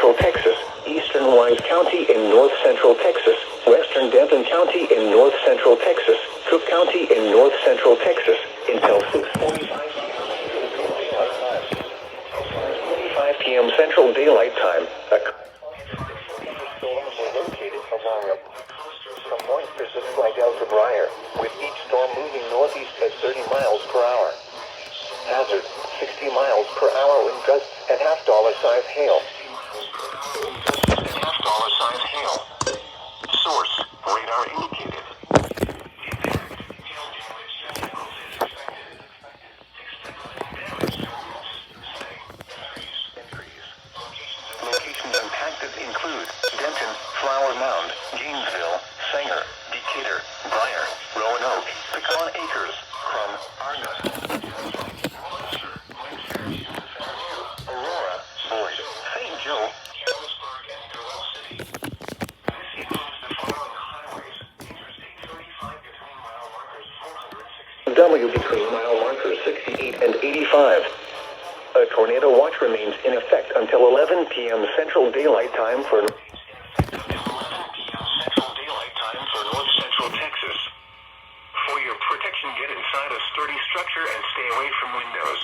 central Texas, eastern Wise County in north central Texas, western Denton County in north central Texas, Cooke County in north central Texas, until 6:45 p.m. Central Daylight Time. Storms were located along a coast from Point Pacific by Delta Briar, with each storm moving northeast at 30 miles per hour. Hazard, 60 miles per hour wind gusts and $half size hail. $half size hail. Source, radar indicated. Locations impacted include Denton, Flower Mound, Gainesville, Sanger, Decatur, Briar, Roanoke, Pecan Acres, Crum, Argus, Aurora, Boyd, St. Joe, W between mile markers 68 and 85. A tornado watch remains in effect until 11 p.m. Central Daylight Time for North Central Texas. For your protection, get inside a sturdy structure and stay away from windows.